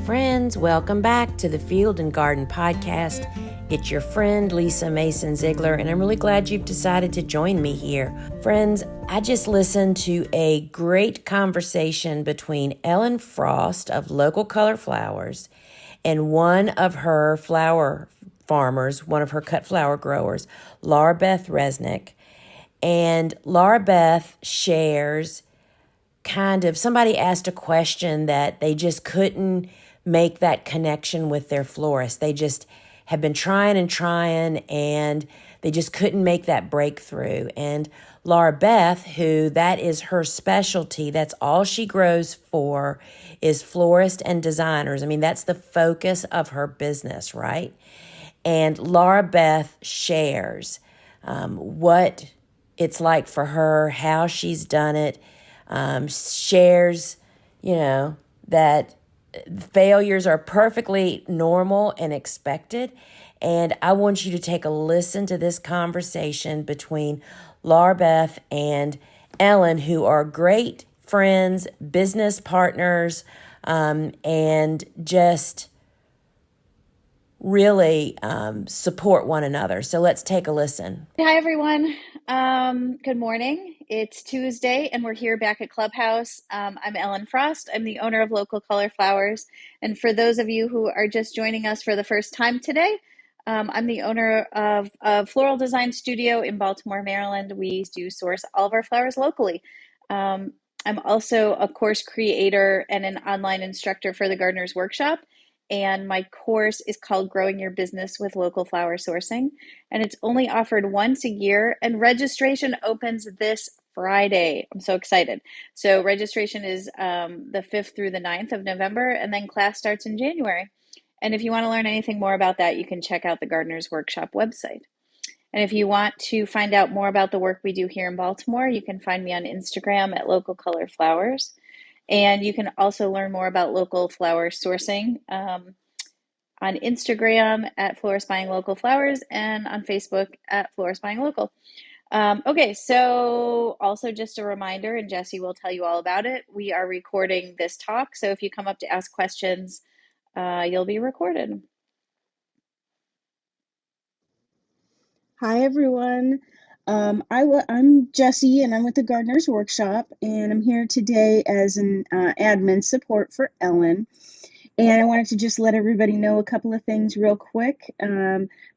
friends, welcome back to the Field and Garden Podcast. It's your friend Lisa Mason Ziegler, and I'm really glad you've decided to join me here. Friends, I just listened to a great conversation between Ellen Frost of Local Color Flowers and one of her flower farmers, one of her cut flower growers, Laura Beth Resnick. And Laura Beth shares somebody asked a question that they just couldn't make that connection with their florist. They just have been trying and they just couldn't make that breakthrough. And Laura Beth, who that is her specialty, that's all she grows for, is florists and designers. I mean, that's the focus of her business, right? And Laura Beth shares what it's like for her, how she's done it, shares, that failures are perfectly normal and expected. And I want you to take a listen to this conversation between Laura Beth and Ellen, who are great friends, business partners, and just really support one another. So let's take a listen. Hi, everyone. Good morning. It's Tuesday, and we're here back at Clubhouse. I'm Ellen Frost. I'm the owner of Local Color Flowers. And for those of you who are just joining us for the first time today, I'm the owner of a floral design studio in Baltimore, Maryland. We do source all of our flowers locally. I'm also a course creator and an online instructor for the Gardener's Workshop. And my course is called Growing Your Business with Local Flower Sourcing. And it's only offered once a year, and registration opens this Friday. I'm so excited. So registration is the 5th through the 9th of November, and then class starts in January. And if you want to learn anything more about that, you can check out the Gardener's Workshop website. And if you want to find out more about the work we do here in Baltimore, you can find me on Instagram at Local Color Flowers. And you can also learn more about local flower sourcing on Instagram at Florist Buying Local Flowers and on Facebook at Florist Buying Local. Okay, so also just a reminder, and Jesse will tell you all about it, we are recording this talk. So if you come up to ask questions, you'll be recorded. Hi, everyone. I'm Jessie, and I'm with the Gardener's Workshop, and I'm here today as an admin support for Ellen. And I wanted to just let everybody know a couple of things real quick.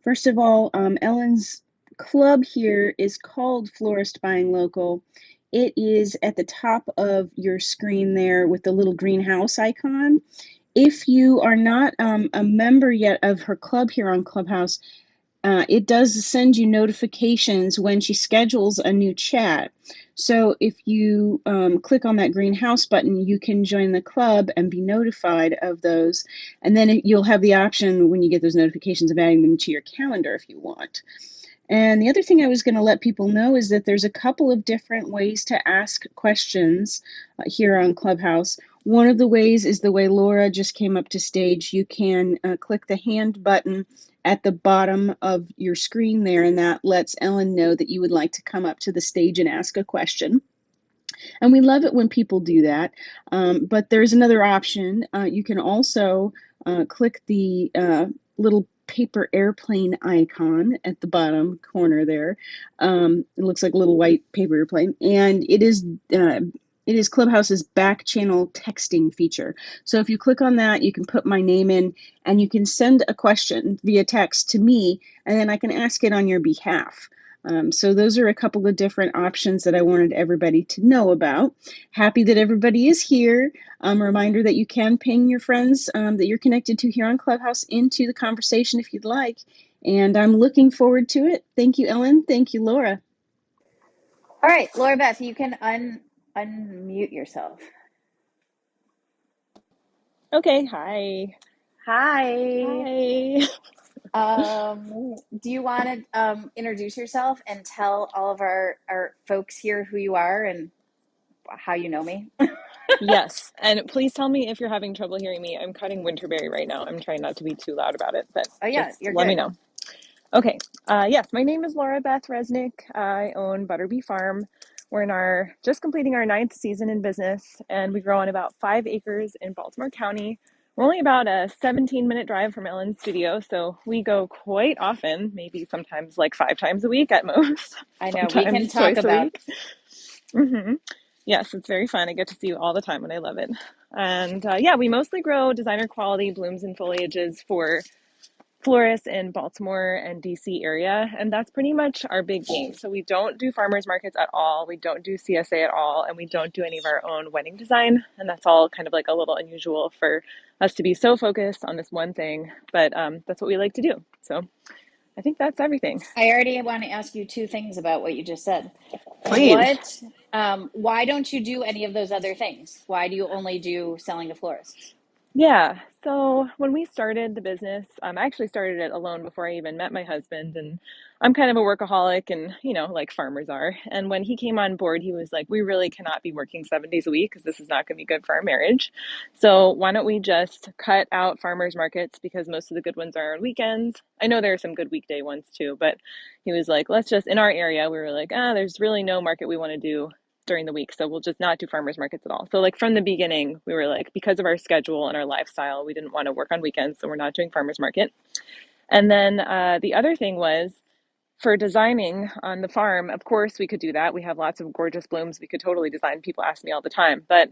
First of all, Ellen's club here is called Florist Buying Local. It is at the top of your screen there with the little greenhouse icon. If you are not a member yet of her club here on Clubhouse, it does send you notifications when she schedules a new chat. So if you click on that greenhouse button, you can join the club and be notified of those. And then you'll have the option when you get those notifications of adding them to your calendar if you want. And the other thing I was going to let people know is that there's a couple of different ways to ask questions here on Clubhouse. One of the ways is the way Laura just came up to stage. You can click the hand button at the bottom of your screen there, and that lets Ellen know that you would like to come up to the stage and ask a question. And we love it when people do that. But there's another option. You can also click the little paper airplane icon at the bottom corner there. It looks like a little white paper airplane, and it is Clubhouse's back channel texting feature. So if you click on that, you can put my name in and you can send a question via text to me, and then I can ask it on your behalf. So those are a couple of different options that I wanted everybody to know about. Happy that everybody is here. Reminder that you can ping your friends that you're connected to here on Clubhouse into the conversation if you'd like. And I'm looking forward to it. Thank you, Ellen. Thank you, Laura. All right, Laura Beth, you can unmute yourself. Okay, hi. Hi. Do you want to introduce yourself and tell all of our folks here who you are and how you know me? Yes, and please tell me if you're having trouble hearing me. I'm cutting winterberry right now. I'm trying not to be too loud about it, but just let me know. Okay, yes, my name is Laura Beth Resnick. I own Butterbee Farm. We're just completing our 9th season in business, and we grow on about 5 acres in Baltimore County. We're only about a 17-minute drive from Ellen's studio, so we go quite often, maybe sometimes like 5 times a week at most. I know, we can Sometimes talk twice a about. week. Yes, it's very fun. I get to see you all the time and I love it. And yeah, we mostly grow designer quality blooms and foliages for florists in Baltimore and DC area, and that's pretty much our big game. So we don't do farmers markets at all, we don't do CSA at all, and we don't do any of our own wedding design, and that's all kind of like a little unusual for us to be so focused on this one thing, but that's what we like to do. So I think that's everything. I already want to ask you two things about what you just said. Please. Why don't you do any of those other things? Why do you only do selling to florists? Yeah. So when we started the business, I actually started it alone before I even met my husband. And I'm kind of a workaholic and, like farmers are. And when he came on board, he was like, we really cannot be working 7 days a week because this is not going to be good for our marriage. So why don't we just cut out farmers markets because most of the good ones are on weekends. I know there are some good weekday ones too, but he was like, let's just, in our area, we were like, there's really no market we want to do during the week. So we'll just not do farmers markets at all. So like from the beginning, we were like, because of our schedule and our lifestyle, we didn't want to work on weekends. So we're not doing farmers market. And then the other thing was for designing on the farm, of course we could do that. We have lots of gorgeous blooms. We could totally design. People ask me all the time, but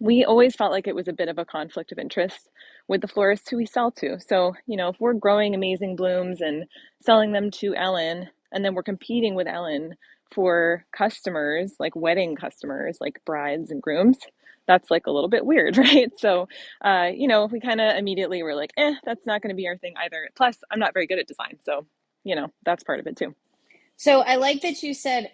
we always felt like it was a bit of a conflict of interest with the florists who we sell to. So, if we're growing amazing blooms and selling them to Ellen, and then we're competing with Ellen for customers, like wedding customers, like brides and grooms, that's like a little bit weird, right? So, we kind of immediately were like, that's not going to be our thing either. Plus, I'm not very good at design. So, that's part of it too. So I like that you said,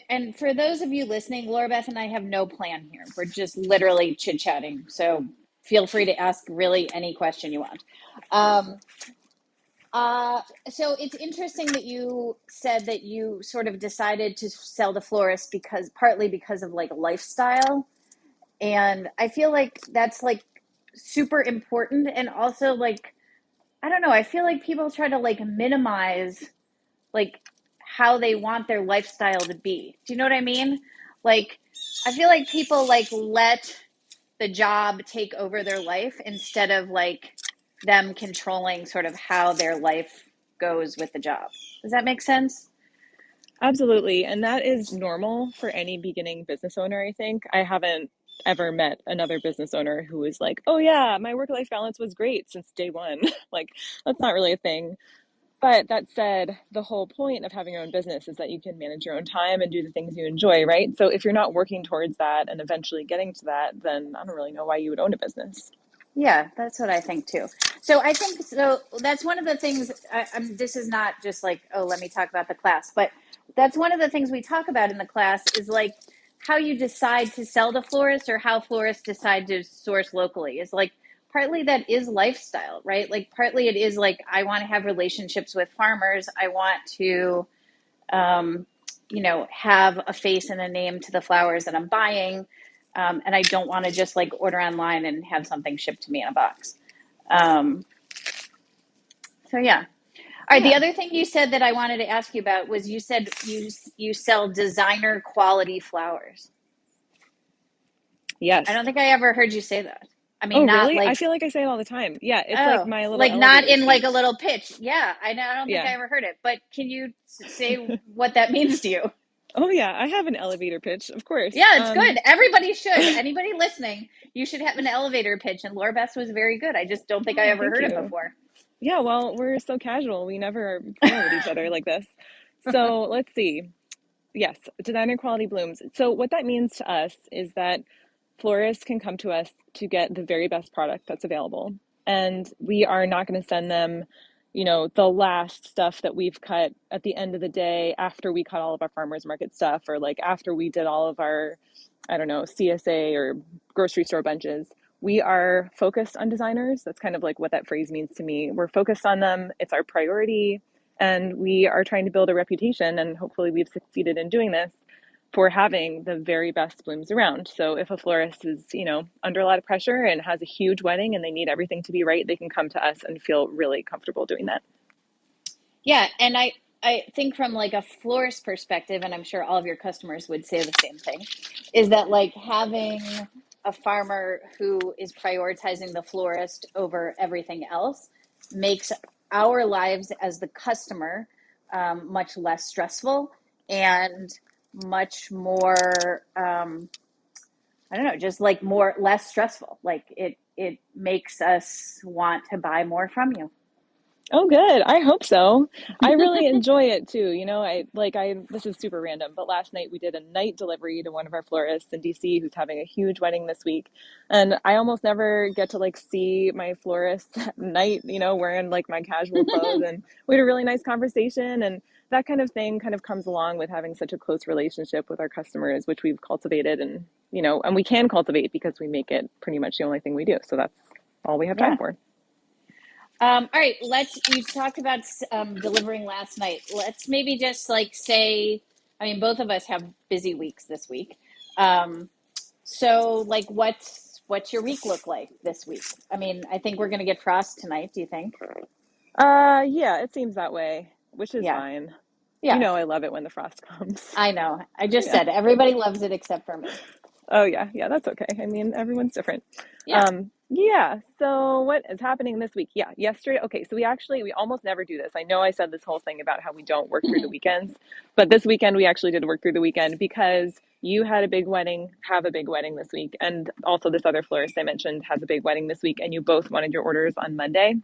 and for those of you listening, Laura Beth and I have no plan here. We're just literally chit-chatting. So feel free to ask really any question you want. So it's interesting that you said that you sort of decided to sell to florists partly because of like lifestyle. And I feel like that's like super important. And also like, I don't know, I feel like people try to like minimize like how they want their lifestyle to be. Do you know what I mean? Like, I feel like people like let the job take over their life instead of like them controlling sort of how their life goes with the job. Does that make sense? Absolutely. And that is normal for any beginning business owner, I think. I haven't ever met another business owner who was like, oh, yeah, my work-life balance was great since day one. Like, that's not really a thing. But that said, the whole point of having your own business is that you can manage your own time and do the things you enjoy, right? So if you're not working towards that and eventually getting to that, then I don't really know why you would own a business. Yeah, that's what I think too. So I think so. That's one of the things. This is not just like, oh, let me talk about the class, but that's one of the things we talk about in the class is like how you decide to sell to florists or how florists decide to source locally. Is like partly that is lifestyle, right? Like partly it is like I want to have relationships with farmers. I want to, have a face and a name to the flowers that I'm buying. And I don't want to just like order online and have something shipped to me in a box. So yeah. All right. The other thing you said that I wanted to ask you about was you said you sell designer quality flowers. Yes. I don't think I ever heard you say that. I mean, Oh, not really? like. I feel like I say it all the time. Yeah, it's like my little like not elevator in like a speech. little pitch. Yeah, I don't think Yeah. I ever heard it. But can you say what that means to you? Oh, yeah, I have an elevator pitch, of course. Yeah, it's good. Everybody should. Anybody listening, you should have an elevator pitch. And Laura Beth was very good. I just don't think I ever Thank heard it you. before. Yeah, well, we're so casual. We never promote each other like this. So let's see. Yes, designer quality blooms. So what that means to us is that florists can come to us to get the very best product that's available. And we are not going to send them, the last stuff that we've cut at the end of the day after we cut all of our farmers market stuff or like after we did all of our, I don't know, CSA or grocery store bunches. We are focused on designers. That's kind of like what that phrase means to me. We're focused on them. It's our priority. And we are trying to build a reputation, and hopefully we've succeeded in doing this, for having the very best blooms around. So if a florist is, under a lot of pressure and has a huge wedding and they need everything to be right, they can come to us and feel really comfortable doing that. Yeah, and I think from like a florist perspective, and I'm sure all of your customers would say the same thing, is that like having a farmer who is prioritizing the florist over everything else makes our lives as the customer much less stressful and much more, I don't know, just like less stressful. Like it makes us want to buy more from you. Oh, good. I hope so. I really enjoy it too. This is super random, but last night we did a night delivery to one of our florists in DC who's having a huge wedding this week. And I almost never get to like see my florist at night, wearing like my casual clothes. And we had a really nice conversation, and that kind of thing kind of comes along with having such a close relationship with our customers, which we've cultivated and we can cultivate because we make it pretty much the only thing we do. So that's all we have time for. All right, you talked about delivering last night. Let's maybe just say, both of us have busy weeks this week. So what's your week look like this week? I think we're going to get frost tonight. Do you think? Yeah, it seems that way, which is fine. Yeah. I love it when the frost comes. I know. I just said everybody loves it except for me. Oh, yeah. Yeah, that's okay. Everyone's different. Yeah. So what is happening this week? Yeah, yesterday. Okay, so we almost never do this. I know I said this whole thing about how we don't work through the weekends, but this weekend we actually did work through the weekend because you had a big wedding, have a big wedding this week. And also this other florist I mentioned has a big wedding this week, and you both wanted your orders on Monday.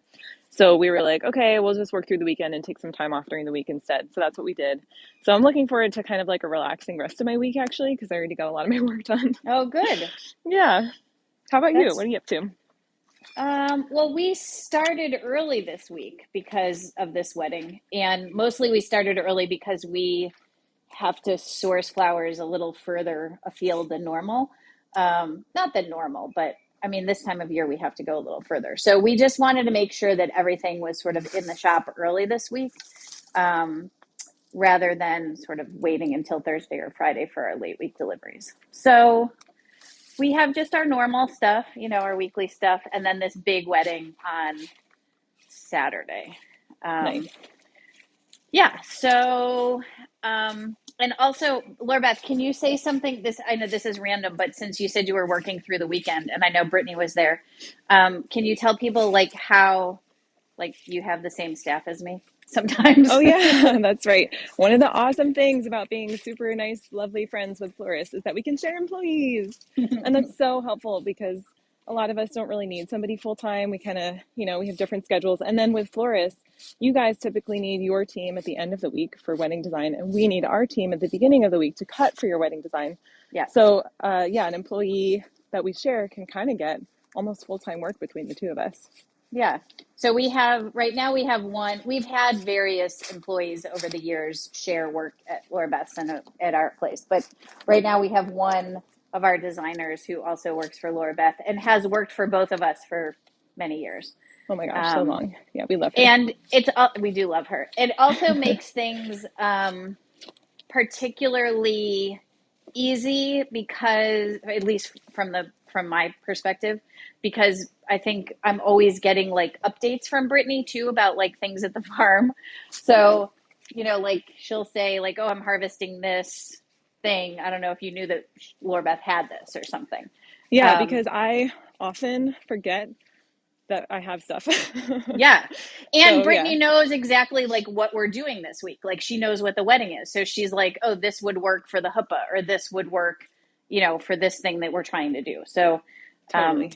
So we were like, okay, we'll just work through the weekend and take some time off during the week instead. So that's what we did. So I'm looking forward to kind of like a relaxing rest of my week, actually, because I already got a lot of my work done. Oh, good. Yeah. How about you? What are you up to? Well, we started early this week because of this wedding. And mostly we started early because we have to source flowers a little further afield than normal. Not than normal, but this time of year we have to go a little further. So we just wanted to make sure that everything was sort of in the shop early this week, rather than sort of waiting until Thursday or Friday for our late week deliveries. So we have just our normal stuff, our weekly stuff, and then this big wedding on Saturday. Nice. Yeah. So, and also, Laura Beth, can you say something? I know this is random, but since you said you were working through the weekend, and I know Brittany was there, can you tell people how you have the same staff as me sometimes? Oh yeah, that's right. One of the awesome things about being super nice, lovely friends with florists is that we can share employees, and that's so helpful because a lot of us don't really need somebody full time. We kind of, we have different schedules, and then with florists, you guys typically need your team at the end of the week for wedding design, and we need our team at the beginning of the week to cut for your wedding design. Yeah. So, an employee that we share can kind of get almost full-time work between the two of us. Yeah. So right now we have one. We've had various employees over the years share work at Laura Beth's and at our place, but right now we have one of our designers who also works for Laura Beth and has worked for both of us for many years. Oh my gosh, so long. Yeah, we love her. And we do love her. It also makes things particularly easy because, at least from my perspective, because I think I'm always getting updates from Brittany too about things at the farm. So, she'll say oh, I'm harvesting this thing. I don't know if you knew that Laura Beth had this or something. Yeah, because I often forget that I have stuff. Yeah. And so, Brittany knows exactly what we're doing this week. She knows what the wedding is. So she's like, oh, this would work for the huppah, or this would work, for this thing that we're trying to do. So totally.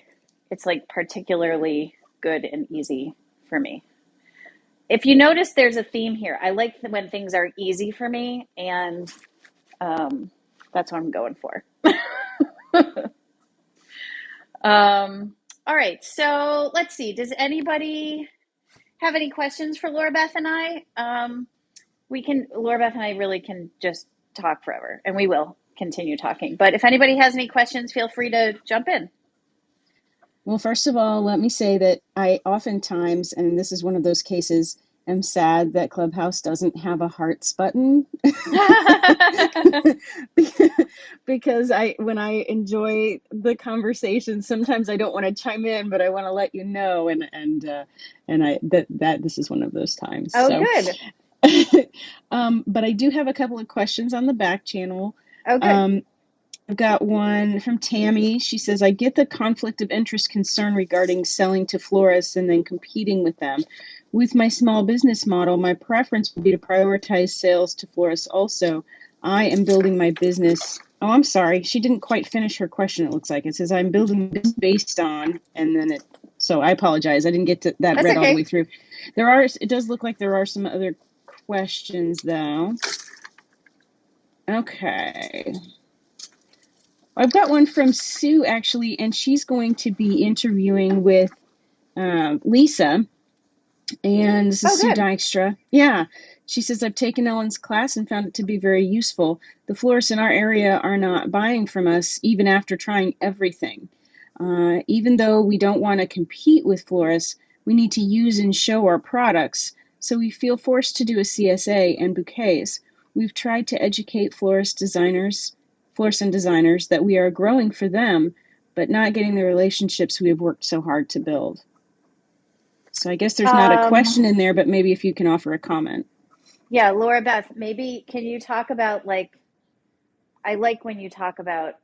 It's particularly good and easy for me. If you notice, there's a theme here. I like when things are easy for me, and that's what I'm going for. All right, so let's see. Does anybody have any questions for Laura Beth and I? Laura Beth and I really can just talk forever, and we will continue talking. But if anybody has any questions, feel free to jump in. Well, first of all, let me say that I oftentimes, and this is one of those cases, am sad that Clubhouse doesn't have a hearts button. Because when I enjoy the conversation, sometimes I don't want to chime in, but I want to let you know, and that this is one of those times. Oh, so. Good. But I do have a couple of questions on the back channel. Oh, good. I've got one from Tammy. She says, I get the conflict of interest concern regarding selling to florists and then competing with them. With my small business model, my preference would be to prioritize sales to florists also. I am building my business. Oh, I'm sorry. She didn't quite finish her question, it looks like. It says, I'm building this based on, and then so I apologize. I didn't get that That's read okay. all the way through. It does look like there are some other questions, though. Okay. I've got one from Sue, actually, and she's going to be interviewing with Lisa. And this is Sue Dykstra. Yeah. She says, I've taken Ellen's class and found it to be very useful. The florists in our area are not buying from us, even after trying everything. Even though we don't want to compete with florists, we need to use and show our products. So we feel forced to do a CSA and bouquets. We've tried to educate florists and designers that we are growing for them, but not getting the relationships we have worked so hard to build. So I guess there's not a question in there, but maybe if you can offer a comment. Yeah, Laura Beth, maybe can you talk about, like, I like when you talk about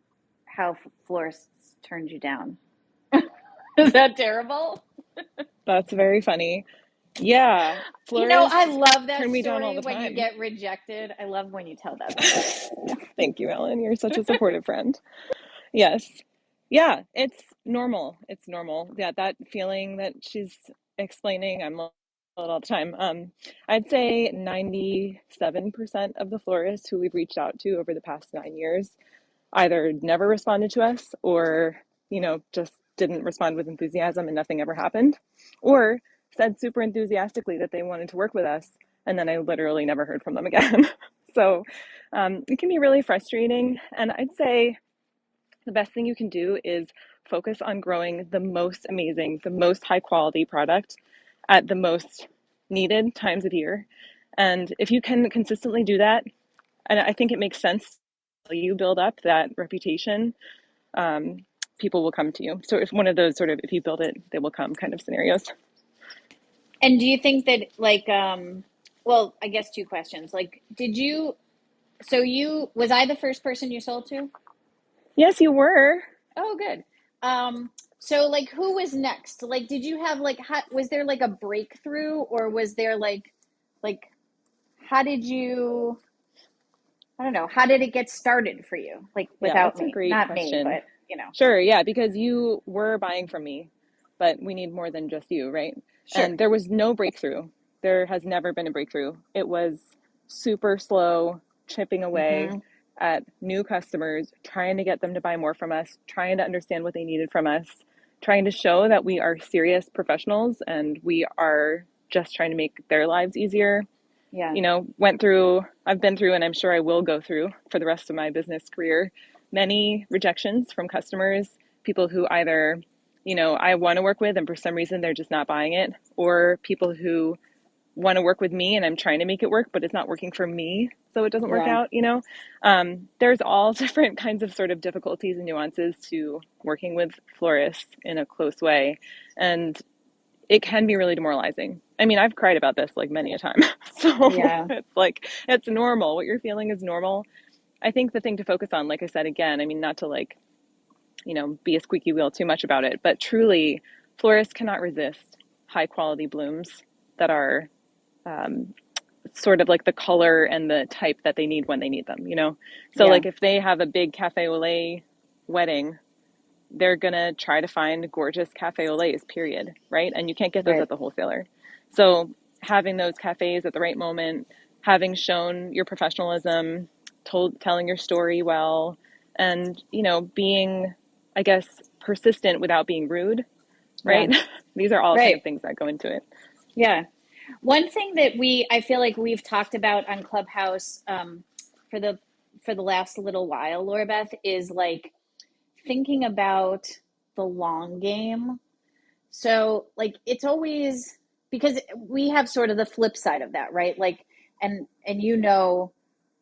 how florists turned you down. Is that terrible? That's very funny. Yeah, florists I love that turn me down all story the when you time. get rejected. I love when you tell that story. Thank you, Ellen. You're such a supportive friend. Yes. Yeah, it's normal. It's normal. Yeah, that feeling that she's explaining, I'm all the time. I'd say 97% of the florists who we've reached out to over the past 9 years either never responded to us or, just didn't respond with enthusiasm and nothing ever happened, or said super enthusiastically that they wanted to work with us. And then I literally never heard from them again. So it can be really frustrating. And I'd say the best thing you can do is focus on growing the most amazing, the most high quality product at the most needed times of year. And if you can consistently do that, and I think it makes sense, you build up that reputation, people will come to you. So if one of those sort of, if you build it, they will come kind of scenarios. And do you think that, like, well, I guess two questions. Like, was I the first person you sold to? Yes, you were. Oh, good. So, like, who was next? Like, did you have, like, was there like a breakthrough, or was there like, how did you, I don't know, how did it get started for you? Like, Yeah, without that's a me, great not me, question. but Sure, yeah, because you were buying from me, but we need more than just you, right? Sure. And there was no breakthrough. There has never been a breakthrough. It was super slow, chipping away at new customers, trying to get them to buy more from us, trying to understand what they needed from us, trying to show that we are serious professionals and we are just trying to make their lives easier. Yeah. I've been through, and I'm sure I will go through for the rest of my business career, many rejections from customers, people who either, I want to work with and for some reason they're just not buying it, or people who want to work with me and I'm trying to make it work, but it's not working for me, so it doesn't work out, There's all different kinds of sort of difficulties and nuances to working with florists in a close way. And it can be really demoralizing. I mean, I've cried about this like many a time. So Yeah. it's normal. What you're feeling is normal. I think the thing to focus on, like I said, again, I mean, not to be a squeaky wheel too much about it, but truly florists cannot resist high quality blooms that are sort of like the color and the type that they need when they need them, So Yeah. like if they have a big cafe au lait wedding, they're going to try to find gorgeous cafe au laits, period, right? And you can't get those Right. at the wholesaler. So having those cafes at the right moment, having shown your professionalism, telling your story well, and, being, I guess, persistent without being rude, right? Yeah. These are all kind of Right. things that go into it. Yeah. One thing that I feel like we've talked about on Clubhouse, for the last little while, Laura Beth, is like thinking about the long game. So, like, it's always, because we have sort of the flip side of that, right? Like, and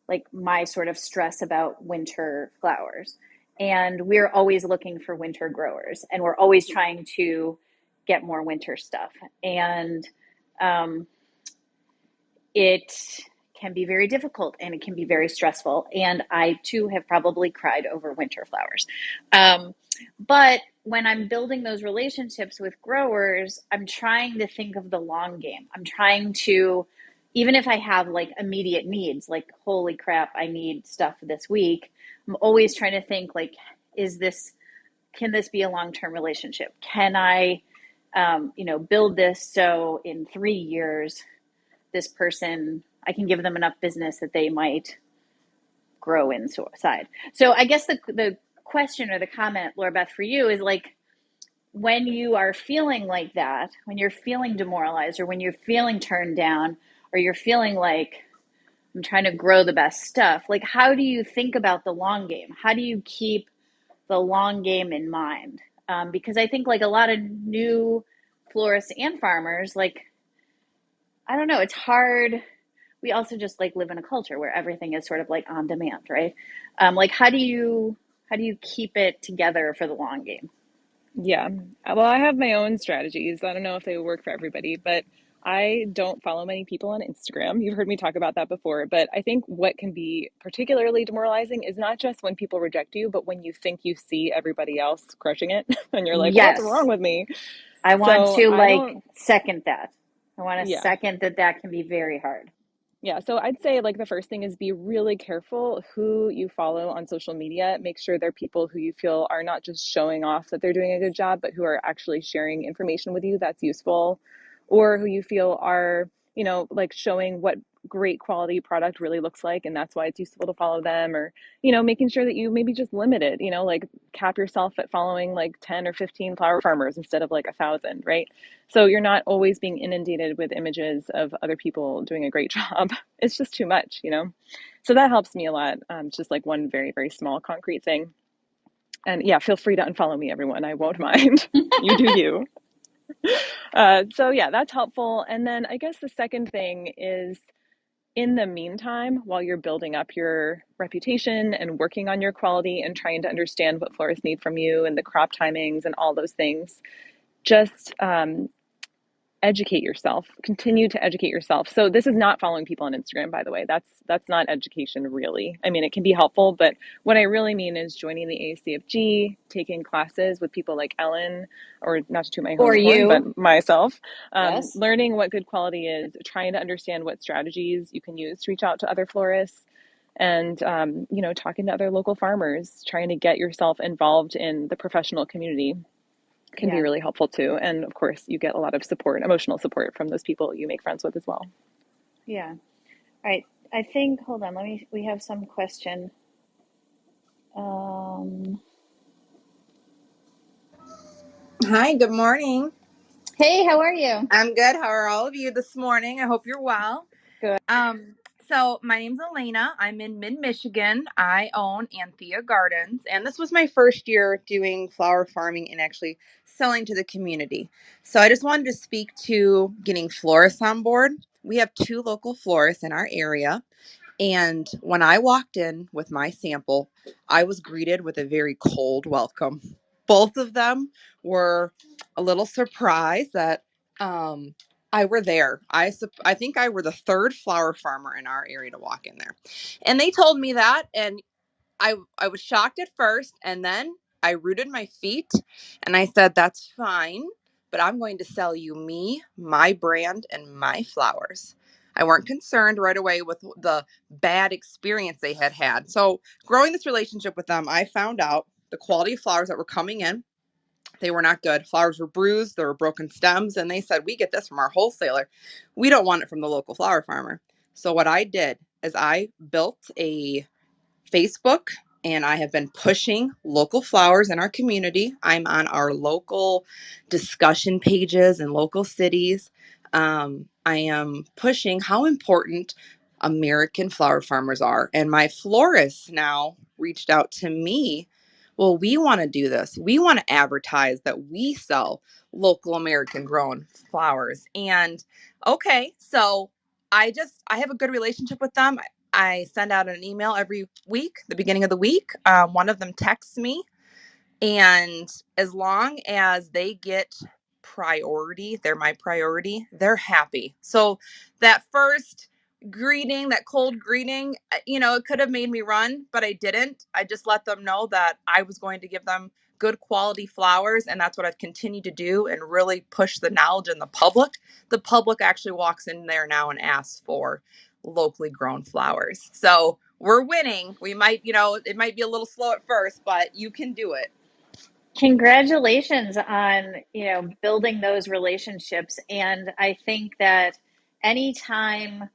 like, my sort of stress about winter flowers, and we're always looking for winter growers, and we're always trying to get more winter stuff, and it can be very difficult and it can be very stressful. And I too have probably cried over winter flowers. But when I'm building those relationships with growers, I'm trying to think of the long game. I'm trying to, even if I have like immediate needs, like, holy crap, I need stuff this week, I'm always trying to think like, can this be a long-term relationship? Can I, build this so in 3 years, this person, I can give them enough business that they might grow inside. So I guess the question or the comment, Laura Beth, for you is like, when you are feeling like that, when you're feeling demoralized or when you're feeling turned down or you're feeling like I'm trying to grow the best stuff, like how do you think about the long game? How do you keep the long game in mind? Because I think like a lot of new florists and farmers, like, I don't know, it's hard. We also just like live in a culture where everything is sort of like on demand, right? Like how do you keep it together for the long game? Yeah. Well, I have my own strategies. I don't know if they work for everybody, but I don't follow many people on Instagram. You've heard me talk about that before, but I think what can be particularly demoralizing is not just when people reject you, but when you think you see everybody else crushing it and you're like, what's wrong Yes. with me? I want So to I like don't, second that. I want to yeah. second that can be very hard. Yeah, so I'd say like the first thing is be really careful who you follow on social media. Make sure they're people who you feel are not just showing off that they're doing a good job, but who are actually sharing information with you that's useful, or who you feel are, like showing what great quality product really looks like, and that's why it's useful to follow them, or, making sure that you maybe just limit it, like cap yourself at following like 10 or 15 flower farmers instead of like 1,000, right? So you're not always being inundated with images of other people doing a great job. It's just too much. So that helps me a lot. Just like one very, very small concrete thing. And yeah, feel free to unfollow me, everyone. I won't mind. You do you. So yeah, that's helpful. And then I guess the second thing is, in the meantime, while you're building up your reputation and working on your quality and trying to understand what florists need from you and the crop timings and all those things, just educate yourself. Continue to educate yourself. So this is not following people on Instagram, by the way. That's not education, really. I mean, it can be helpful, but what I really mean is joining the ACFG, taking classes with people like Ellen, or not to toot my Or own horn, you. but myself, Yes. learning what good quality is, trying to understand what strategies you can use to reach out to other florists, and talking to other local farmers, trying to get yourself involved in the professional community can be Yeah. really helpful too. And of course, you get a lot of support, emotional support from those people you make friends with as well. Yeah. All right. I think, hold on, we have some question. Um, Hi, good morning. hey, how are you? I'm good. How are all of you this morning? I hope you're well. Good. So my name's Elena. I'm in mid-Michigan. I own Anthea Gardens, and this was my first year doing flower farming and actually selling to the community. So I just wanted to speak to getting florists on board. We have 2 local florists in our area. And when I walked in with my sample, I was greeted with a very cold welcome. Both of them were a little surprised that I were there. I think I were the 3rd flower farmer in our area to walk in there. And they told me that, and I was shocked at first, and then I rooted my feet and I said, that's fine, but I'm going to sell you me, my brand, and my flowers. I weren't concerned right away with the bad experience they had had. So growing this relationship with them, I found out the quality of flowers that were coming in, they were not good. Flowers were bruised, there were broken stems, and they said, we get this from our wholesaler. We don't want it from the local flower farmer. So what I did is I built a Facebook, and I have been pushing local flowers in our community. I'm on our local discussion pages in local cities. I am pushing how important American flower farmers are. And my florists now reached out to me. Well, we want to do this. We want to advertise that we sell local American grown flowers. And okay, so I have a good relationship with them. I send out an email every week, the beginning of the week. One of them texts me, and as long as they get priority, they're my priority, they're happy. So that first greeting, that cold greeting, it could have made me run, but I didn't. I just let them know that I was going to give them good quality flowers, and that's what I've continued to do and really push the knowledge in the public. The public actually walks in there now and asks for locally grown flowers. So we're winning. We might, it might be a little slow at first, but you can do it. Congratulations on, building those relationships. And I think that anytime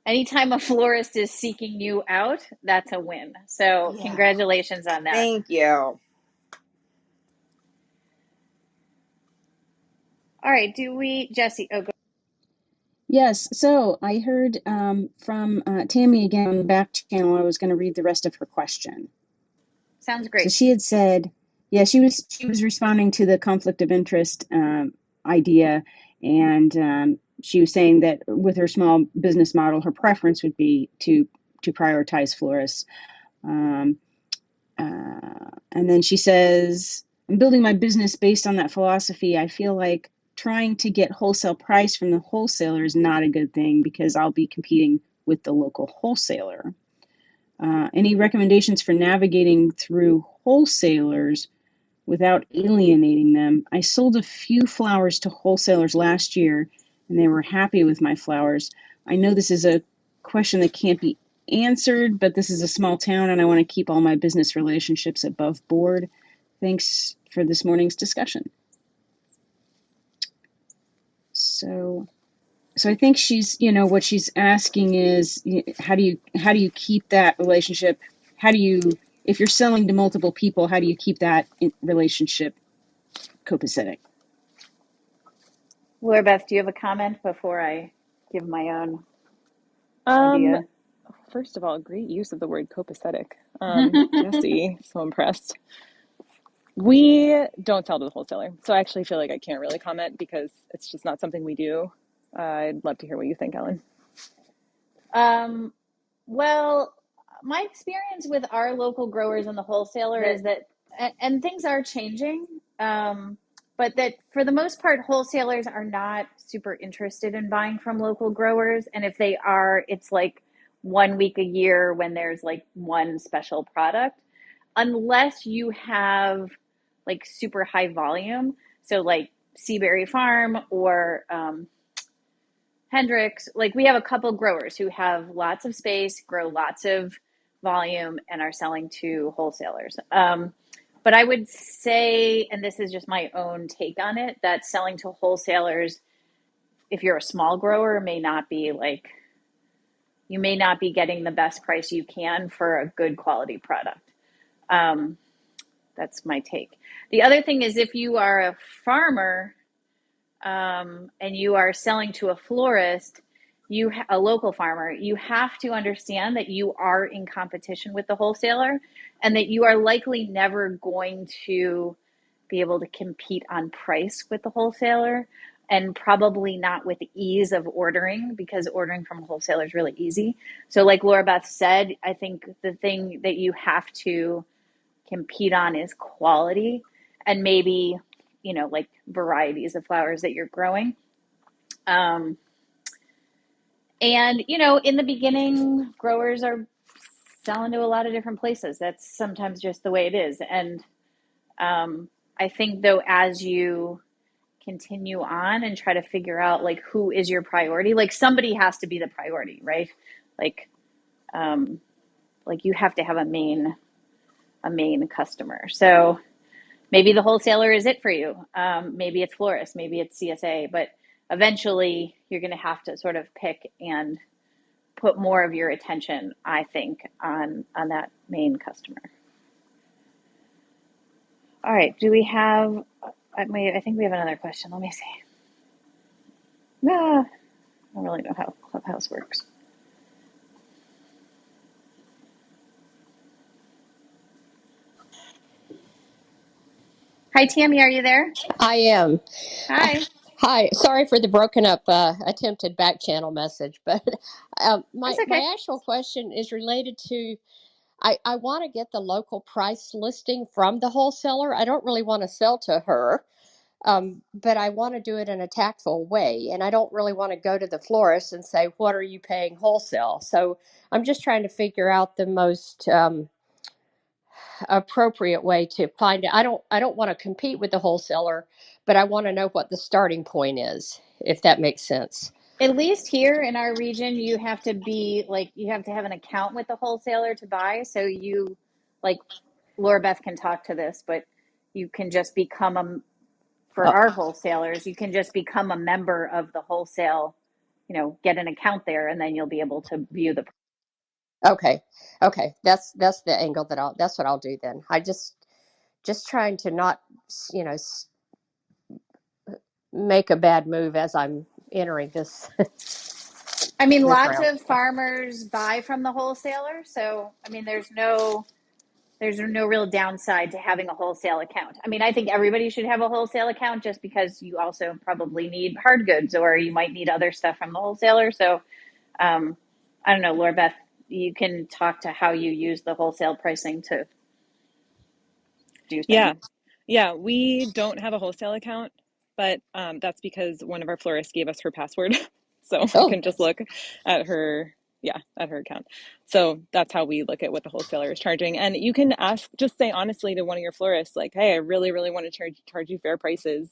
anytime a florist is seeking you out, that's a win. So congratulations on that. Thank you. All right, Jesse, go. Yes, so I heard from Tammy again on the back channel. I was going to read the rest of her question. Sounds great. So she had said, she was responding to the conflict of interest idea, and she was saying that with her small business model, her preference would be to prioritize florists. And then she says, I'm building my business based on that philosophy. I feel like trying to get wholesale price from the wholesaler is not a good thing because I'll be competing with the local wholesaler. Any recommendations for navigating through wholesalers without alienating them? I sold a few flowers to wholesalers last year and they were happy with my flowers. I know this is a question that can't be answered, but this is a small town and I want to keep all my business relationships above board. Thanks for this morning's discussion. So I think she's, what she's asking is, how do you keep that relationship? If you're selling to multiple people, how do you keep that relationship copacetic? Laura Beth, do you have a comment before I give my own idea? First of all, great use of the word copacetic. Jesse, so impressed. We don't sell to the wholesaler, so I actually feel like I can't really comment because it's just not something we do. I'd love to hear what you think, Ellen. Well, my experience with our local growers and the wholesaler is that, and things are changing, but that for the most part, wholesalers are not super interested in buying from local growers. And if they are, it's like 1 week a year when there's like one special product, unless you have like super high volume. So like Seaberry Farm or Hendricks, like we have a couple growers who have lots of space, grow lots of volume, and are selling to wholesalers. But I would say, and this is just my own take on it, that selling to wholesalers, if you're a small grower, may not be like, you may not be getting the best price you can for a good quality product. That's my take. The other thing is if you are a farmer and you are selling to a florist, a local farmer, you have to understand that you are in competition with the wholesaler and that you are likely never going to be able to compete on price with the wholesaler, and probably not with ease of ordering, because ordering from a wholesaler is really easy. So like Laura Beth said, I think the thing that you have to compete on is quality and maybe, like varieties of flowers that you're growing. And, in the beginning, growers are selling to a lot of different places. That's sometimes just the way it is. And I think, though, as you continue on and try to figure out, like, who is your priority, like somebody has to be the priority, right? Like you have to have a main customer. So maybe the wholesaler is it for you. Maybe it's Florist, maybe it's CSA, but eventually you're going to have to sort of pick and put more of your attention, I think, on that main customer. All right. Do we have, I think we have another question. Let me see. I don't really know how Clubhouse works. Hi, Tammy, are you there? I am. Hi. Hi. Sorry for the broken up attempted back channel message, but my That's okay. actual question is related to I want to get the local price listing from the wholesaler. I don't really want to sell to her. But I want to do it in a tactful way. And I don't really want to go to the florist and say, what are you paying wholesale? So I'm just trying to figure out the most appropriate way to find it. I don't want to compete with the wholesaler, but I want to know what the starting point is, if that makes sense. At least here in our region, you have to be like, you have to have an account with the wholesaler to buy. So you, like, Laura Beth can talk to this, but you can just become for Oh, our wholesalers, you can just become a member of the wholesale, get an account there, and then you'll be able to view the. okay. Okay. That's the angle that's what I'll do then. I just trying to not, you know, make a bad move as I'm entering this I mean, this lots round. of farmers buy from the wholesaler, so I mean, there's no real downside to having a wholesale account. I mean, I think everybody should have a wholesale account just because you also probably need hard goods or you might need other stuff from the wholesaler. So, I don't know, Laura Beth, you can talk to how you use the wholesale pricing to do things. Yeah. Yeah, we don't have a wholesale account, but that's because one of our florists gave us her password. So I Oh, can just look at her, yeah, at her account. So that's how we look at what the wholesaler is charging. And you can ask, just say honestly to one of your florists, like, hey, I really, really want to charge you fair prices.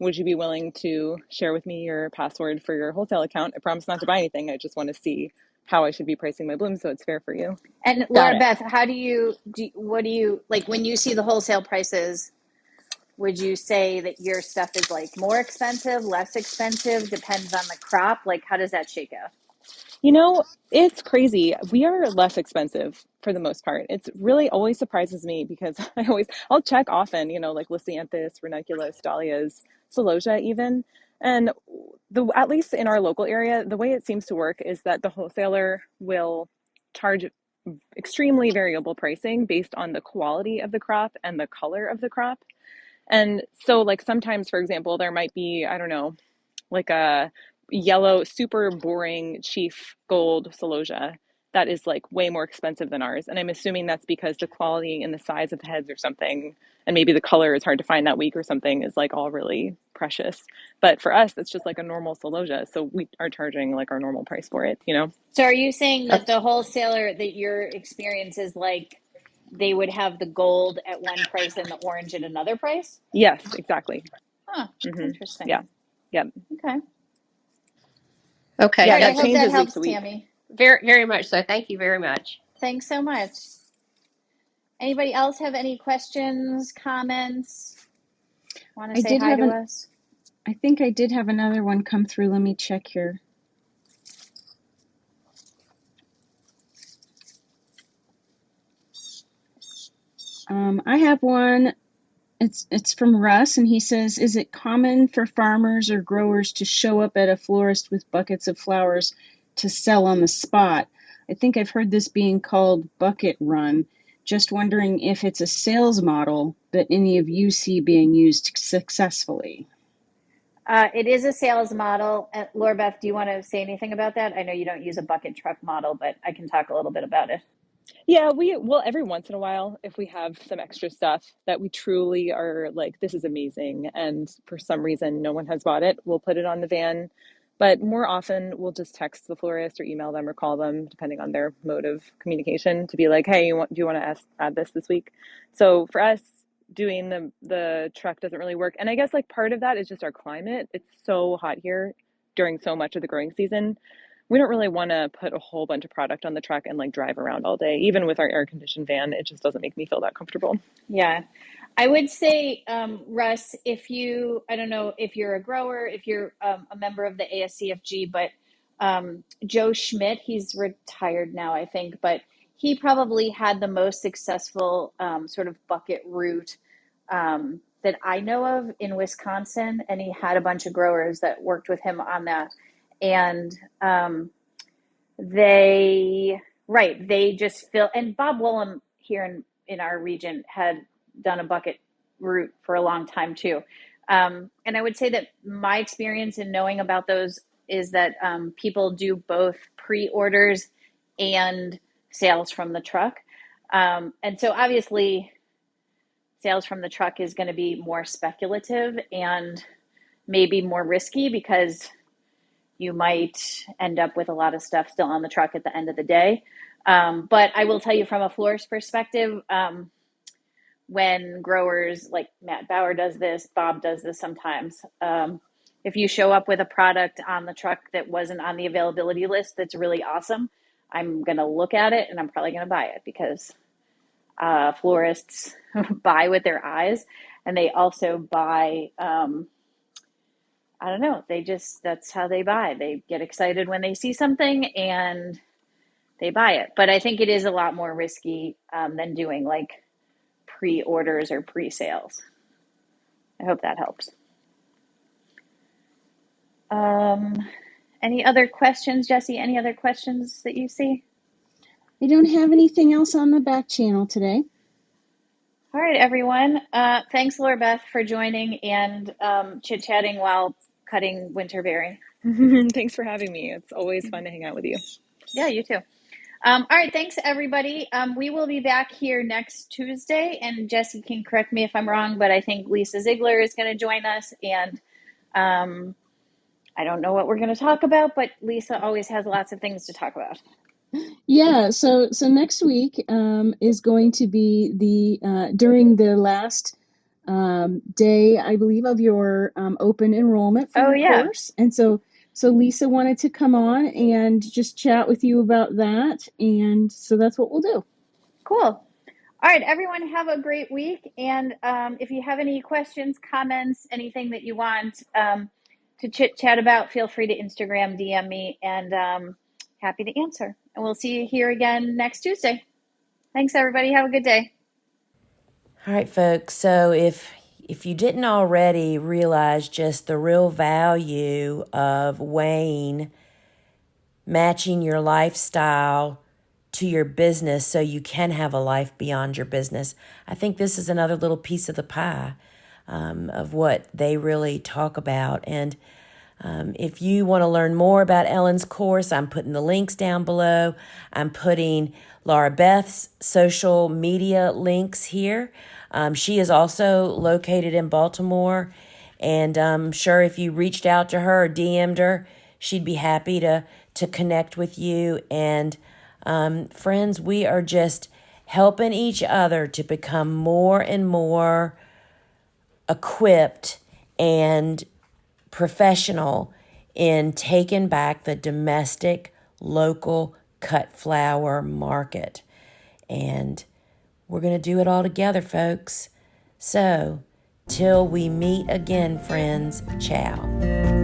Would you be willing to share with me your password for your wholesale account? I promise not to buy anything. I just want to see how I should be pricing my blooms so it's fair for you. And got Laura it. Beth, how what do you like when you see the wholesale prices? Would you say that your stuff is like more expensive, less expensive, depends on the crop? Like, how does that shake out? You know, it's crazy. We are less expensive for the most part. It's really always surprises me because I'll check often, like Lysianthus, Ranunculus, Dahlias, Celosia even. And at least in our local area, the way it seems to work is that the wholesaler will charge extremely variable pricing based on the quality of the crop and the color of the crop. And so like sometimes, for example, there might be, I don't know, like a yellow, super boring Chief Gold Celosia that is like way more expensive than ours. And I'm assuming that's because the quality and the size of the heads or something, and maybe the color is hard to find that week or something, is like all really precious. But for us, it's just like a normal Celosia. So we are charging like our normal price for it? So are you saying Uh, that the wholesaler that your experience is like they would have the gold at one price and the orange at another price? Yes, exactly. Huh, Yeah. interesting. Yeah. Okay. All okay. Yeah. right, I That hope That's that changes week helps, to week. Tammy. very, very much so. Thank you very much. Thanks so much. Anybody else have any questions, comments? Want to I say did hi have to an, us? I think I did have another one come through. Let me check here. I have one. It's from Russ, and he says, "Is it common for farmers or growers to show up at a florist with buckets of flowers to sell on the spot? I think I've heard this being called bucket run. Just wondering if it's a sales model that any of you see being used successfully." It is a sales model. Laura Beth, do you want to say anything about that? I know you don't use a bucket truck model, but I can talk a little bit about it. Yeah, we will every once in a while if we have some extra stuff that we truly are like, this is amazing, and for some reason no one has bought it, we'll put it on the van. But more often we'll just text the florist or email them or call them, depending on their mode of communication, to be like, hey, do you want to add this week? So for us, doing the truck doesn't really work. And I guess like part of that is just our climate. It's so hot here during so much of the growing season, we don't really want to put a whole bunch of product on the truck and like drive around all day. Even with our air conditioned van, it just doesn't make me feel that comfortable. Yeah. I would say, Russ, I don't know if you're a grower, if you're a member of the ASCFG, but Joe Schmidt, he's retired now, I think, but he probably had the most successful sort of bucket route that I know of in Wisconsin. And he had a bunch of growers that worked with him on that. And they just fill, and Bob Woolham here in our region had done a bucket route for a long time too. And I would say that my experience in knowing about those is that people do both pre-orders and sales from the truck. And so obviously sales from the truck is going to be more speculative and maybe more risky because you might end up with a lot of stuff still on the truck at the end of the day. But I will tell you from a florist perspective, when growers like Matt Bauer does this, Bob does this sometimes. If you show up with a product on the truck that wasn't on the availability list that's really awesome, I'm going to look at it and I'm probably going to buy it because florists buy with their eyes, and they also buy, I don't know, that's how they buy. They get excited when they see something and they buy it. But I think it is a lot more risky than doing like pre-orders or pre-sales. I hope that helps. Any other questions, Jesse? Any other questions that you see? I don't have anything else on the back channel today. All right, everyone. Thanks, Laura Beth, for joining and chit-chatting while cutting winterberry. Thanks for having me. It's always fun to hang out with you. Yeah, you too. All right, thanks, everybody. We will be back here next Tuesday, and Jesse can correct me if I'm wrong, but I think Lisa Ziegler is going to join us, and I don't know what we're going to talk about, but Lisa always has lots of things to talk about. Yeah, so next week is going to be the during the last day, I believe, of your open enrollment for your course, and so Lisa wanted to come on and just chat with you about that, and so that's what we'll do. Cool. All right, everyone, have a great week, and if you have any questions, comments, anything that you want to chit-chat about, feel free to Instagram, DM me, and happy to answer. And we'll see you here again next Tuesday. Thanks, everybody. Have a good day. All right, folks. So if you didn't already realize just the real value of weighing, matching your lifestyle to your business so you can have a life beyond your business, I think this is another little piece of the pie of what they really talk about. And if you want to learn more about Ellen's course, I'm putting the links down below. I'm putting Laura Beth's social media links here. She is also located in Baltimore, and I'm sure if you reached out to her or DM'd her, she'd be happy to connect with you. And friends, we are just helping each other to become more and more equipped and professional in taking back the domestic, local cut flower market. And we're going to do it all together, folks. So, till we meet again, friends, ciao.